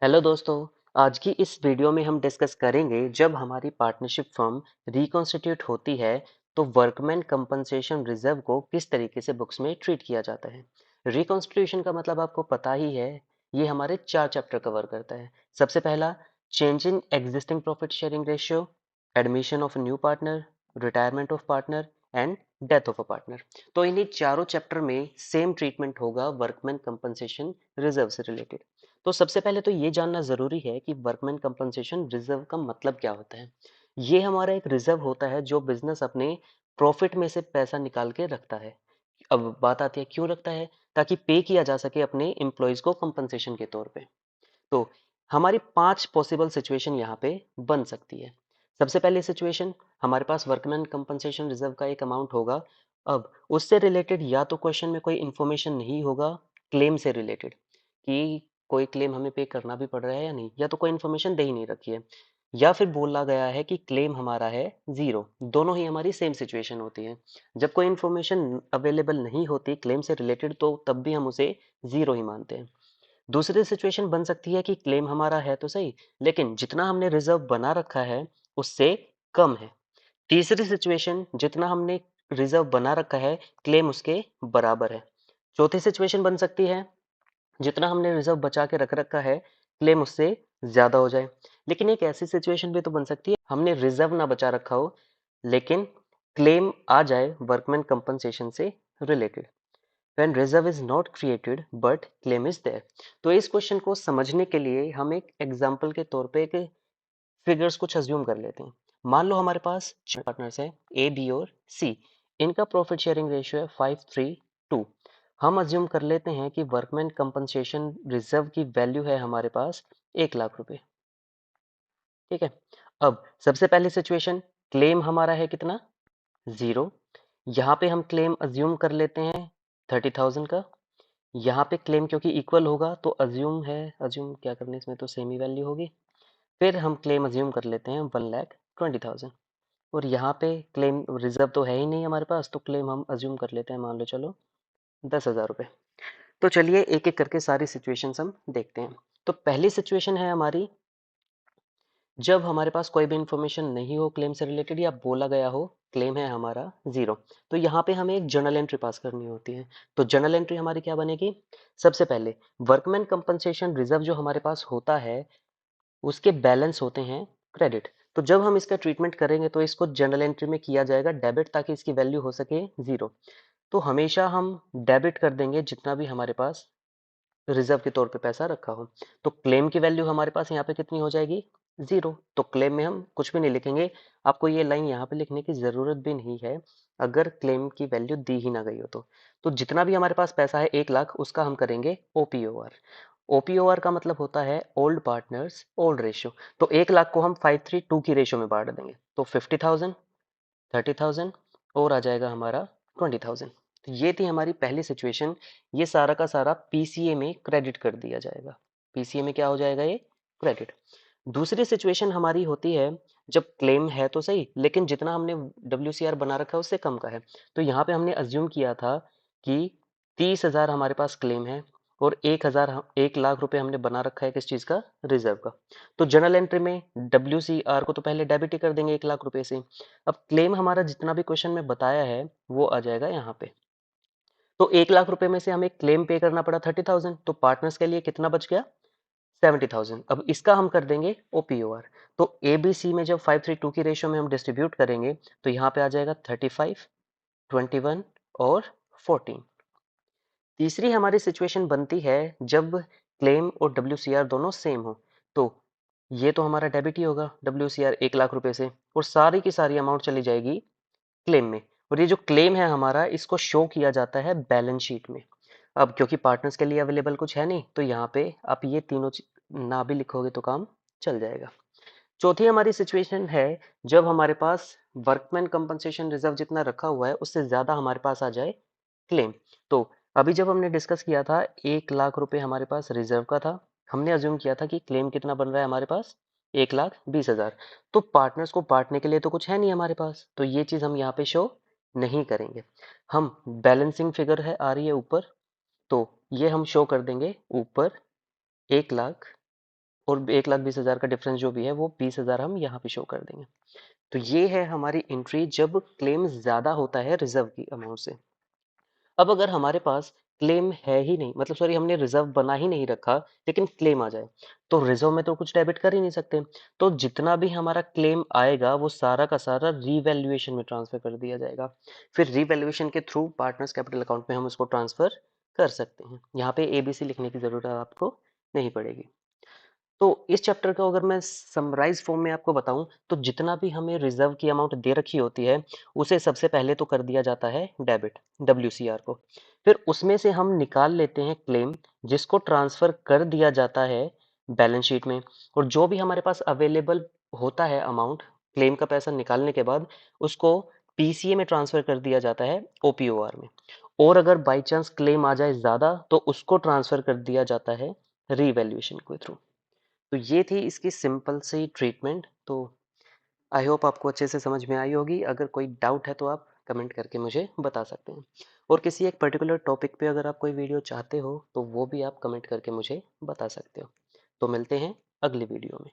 Hello दोस्तों। आज की इस वीडियो में हम डिस्कस करेंगे जब हमारी पार्टनरशिप फर्म रिकॉन्स्टिट्यूट होती है तो वर्कमैन कंपनसेशन रिजर्व को किस तरीके से बुक्स में ट्रीट किया जाता है। रिकॉन्स्टिट्यूशन का मतलब आपको पता ही है। ये हमारे 4 चैप्टर कवर करता है। सबसे पहला, change in existing profit sharing ratio, admission of new partner, retirement of partner and death of a partner. तो इन्हीं चारों चैप्टर में सेम ट्रीटमेंट होगा वर्कमैन कंपनसेशन रिजर्व से रिलेटेड। तो सबसे पहले तो ये जानना ज़रूरी है कि वर्कमैन कंपनसेशन रिजर्व का मतलब क्या होता है। ये हमारा एक रिजर्व होता है जो बिजनेस अपने प्रॉफिट में से पैसा निकाल के रखता है। अब बात आती है क्यों रखता है, ताकि पे किया जा सके अपने एम्प्लॉयज को कंपनसेशन के तौर पे। तो हमारी 5 पॉसिबल सिचुएशन यहाँ पे बन सकती है। सबसे पहली सिचुएशन, हमारे पास वर्कमैन कंपनसेशन रिजर्व का एक अमाउंट होगा। अब उससे रिलेटेड या तो क्वेश्चन में कोई इंफॉर्मेशन नहीं होगा क्लेम से रिलेटेड कि कोई क्लेम हमें पे करना भी पड़ रहा है या नहीं, या तो कोई इन्फॉर्मेशन दे ही नहीं रखी है, या फिर बोला गया है कि क्लेम हमारा है जीरो। दोनों ही हमारी सेम सिचुएशन होती है। जब कोई इन्फॉर्मेशन अवेलेबल नहीं होती क्लेम से रिलेटेड तो तब भी हम उसे जीरो ही मानते हैं। दूसरी सिचुएशन बन सकती है कि क्लेम हमारा है तो सही, लेकिन जितना हमने रिजर्व बना रखा है उससे कम है। तीसरी सिचुएशन, जितना हमने रिजर्व बना रखा है क्लेम उसके बराबर है। चौथी सिचुएशन बन सकती है, जितना हमने रिजर्व बचा के रख रखा है क्लेम उससे ज्यादा हो जाए। लेकिन एक ऐसी सिचुएशन भी तो बन सकती है, हमने रिजर्व ना बचा रखा हो लेकिन क्लेम आ जाए वर्कमैन कंपनसेशन से related. When reserve is not created but claim is there। तो इस क्वेश्चन को समझने के लिए हम एक एग्जांपल के तौर पे एक फिगर्स कुछ अज्यूम कर लेते हैं। मान लो हमारे पास पार्टनर्स हैं ए, बी और सी। इनका प्रॉफिट शेयरिंग रेशियो है 5:3:2। हम अज्यूम कर लेते हैं कि वर्कमैन कंपनसेशन रिजर्व की वैल्यू है हमारे पास 1 लाख रुपए। ठीक है। अब सबसे पहली सिचुएशन, क्लेम हमारा है कितना, जीरो। यहाँ पे हम क्लेम अज्यूम कर लेते हैं 30,000 का। यहाँ पे क्लेम क्योंकि इक्वल होगा तो अज्यूम है, अज्यूम क्या करने, इसमें तो सेम ही वैल्यू होगी। फिर हम क्लेम अज्यूम कर लेते हैं 1,20,000। और यहाँ पे क्लेम रिजर्व तो है ही नहीं हमारे पास, तो क्लेम हम अज्यूम कर लेते हैं, मान लो चलो 10,000 रुपये। तो चलिए एक एक करके सारी सिचुएशंस हम देखते हैं। तो पहली सिचुएशन है हमारी, जब हमारे पास कोई भी इंफॉर्मेशन नहीं हो क्लेम से रिलेटेड या बोला गया हो क्लेम है हमारा जीरो। तो यहाँ पे हमें एक जर्नल एंट्री पास करनी होती है। तो जर्नल एंट्री हमारी क्या बनेगी, सबसे पहले वर्कमैन कंपनसेशन रिजर्व जो हमारे पास होता है उसके बैलेंस होते हैं क्रेडिट। तो जब हम इसका ट्रीटमेंट करेंगे तो इसको जर्नल एंट्री में किया जाएगा डेबिट, ताकि इसकी वैल्यू हो सके जीरो। तो हमेशा हम डेबिट कर देंगे जितना भी हमारे पास रिजर्व के तौर पे पैसा रखा हो। तो क्लेम की वैल्यू हमारे पास यहाँ पे कितनी हो जाएगी, जीरो। तो क्लेम में हम कुछ भी नहीं लिखेंगे। आपको ये लाइन यहाँ पे लिखने की जरूरत भी नहीं है अगर क्लेम की वैल्यू दी ही ना गई हो तो जितना भी हमारे पास पैसा है 1 लाख, उसका हम करेंगे ओपीओआर। ओपीओआर का मतलब होता है ओल्ड पार्टनर्स ओल्ड रेशियो। तो 1 लाख को हम 5:3:2 की रेशियो में बांट देंगे। तो 50,000, 30,000 और आ जाएगा हमारा 20,000। तो ये थी हमारी पहली सिचुएशन। ये सारा का सारा पीसीए में क्रेडिट कर दिया जाएगा। पीसीए में क्या हो जाएगा, ये क्रेडिट। दूसरी सिचुएशन हमारी होती है जब क्लेम है तो सही, लेकिन जितना हमने डब्ल्यूसीआर बना रखा है उससे कम का है। तो यहाँ पे हमने अज्यूम किया था कि 30,000 हमारे पास क्लेम है और 1 लाख रुपए हमने बना रखा है किस चीज का, रिजर्व का। तो जर्नल एंट्री में डब्ल्यूसीआर को तो पहले डेबिट ही कर देंगे 1 लाख रुपए से। अब क्लेम हमारा जितना भी क्वेश्चन में बताया है वो आ जाएगा यहाँ पे। तो 1 लाख रुपए में से हमें क्लेम पे करना पड़ा 30,000, तो पार्टनर्स के लिए कितना बच गया, 70,000। अब इसका हम कर देंगे ओपीओआर। तो ए बी सी में जब 5:3:2 की रेशियो में हम डिस्ट्रीब्यूट करेंगे तो यहाँ पे आ जाएगा 35, 21 और 14। तीसरी हमारी सिचुएशन बनती है जब क्लेम और डब्ल्यूसीआर दोनों सेम हो। तो ये तो हमारा डेबिट ही होगा डब्ल्यूसीआर 1 लाख रुपए से, और सारी की सारी अमाउंट चली जाएगी क्लेम में। और ये जो क्लेम है हमारा इसको शो किया जाता है बैलेंस शीट में। अब क्योंकि पार्टनर्स के लिए अवेलेबल कुछ है नहीं तो यहाँ पे आप ये तीनों ना भी लिखोगे तो काम चल जाएगा। चौथी हमारी सिचुएशन है जब हमारे पास वर्कमैन कंपनसेशन रिजर्व जितना रखा हुआ है उससे ज्यादा हमारे पास आ जाए क्लेम। तो अभी जब हमने डिस्कस किया था 1 लाख रुपए हमारे पास रिजर्व का था, हमने अज्यूम किया था कि क्लेम कितना बन रहा है हमारे पास, 1,20,000। तो पार्टनर्स को बांटने के लिए तो कुछ है नहीं हमारे पास, तो ये चीज हम यहाँ पे शो नहीं करेंगे। हम बैलेंसिंग फिगर है आ रही है ऊपर, तो ये हम शो कर देंगे ऊपर 1 लाख और 1,20,000 का डिफरेंस जो भी है वो 20,000 हम यहाँ पे शो कर देंगे। तो ये है हमारी एंट्री जब क्लेम ज़्यादा होता है रिजर्व की अमाउंट से। अब अगर हमारे पास क्लेम है ही नहीं, मतलब सॉरी हमने रिजर्व बना ही नहीं रखा, लेकिन क्लेम आ जाए, तो रिजर्व में तो कुछ डेबिट कर ही नहीं सकते। तो जितना भी हमारा क्लेम आएगा वो सारा का सारा रीवैल्यूएशन में ट्रांसफर कर दिया जाएगा। फिर रीवैल्यूएशन के थ्रू पार्टनर्स कैपिटल अकाउंट में हम उसको ट्रांसफर कर सकते हैं। यहाँ पे एबीसी लिखने की जरूरत आपको नहीं पड़ेगी। तो इस चैप्टर को अगर मैं समराइज फॉर्म में आपको बताऊं, तो जितना भी हमें रिजर्व की अमाउंट दे रखी होती है उसे सबसे पहले तो कर दिया जाता है डेबिट, WCR को। फिर उसमें से हम निकाल लेते हैं क्लेम, जिसको ट्रांसफर कर दिया जाता है बैलेंस शीट में। और जो भी हमारे पास अवेलेबल होता है अमाउंट क्लेम का पैसा निकालने के बाद, उसको PCA में ट्रांसफर कर दिया जाता है OPOR में। और अगर बाई चांस क्लेम आ जाए ज़्यादा तो उसको ट्रांसफर कर दिया जाता है रीवैल्यूएशन के थ्रू। तो ये थी इसकी सिंपल सी ट्रीटमेंट। तो आई होप आपको अच्छे से समझ में आई होगी। अगर कोई डाउट है तो आप कमेंट करके मुझे बता सकते हैं। और किसी एक पर्टिकुलर टॉपिक पे अगर आप कोई वीडियो चाहते हो तो वो भी आप कमेंट करके मुझे बता सकते हो। तो मिलते हैं अगली वीडियो में।